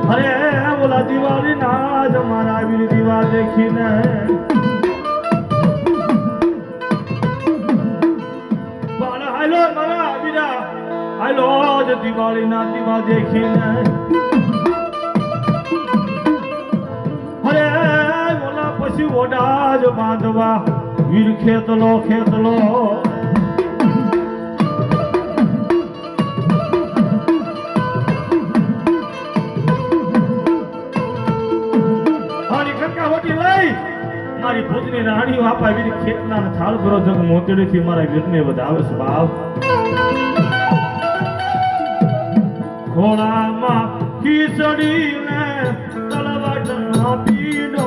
અરે ઓલા દિવાળી ના જ મારા વીર દીવા દેખીને હાલો મારા વીરા હાલો જ દિવાળી ના દીવા દેખીને અરે ઓલા પછી ઓડા જ બાંધવા વીર ખેતલો ખેતલો મારી ભૂતની રાણી વાપા વીર ખેતના થાળ ભરો જગ મોતડી થી મારા વીરને વધાવે છે બાપ ખોળામાં ખીચડીને તલવાટ પીડો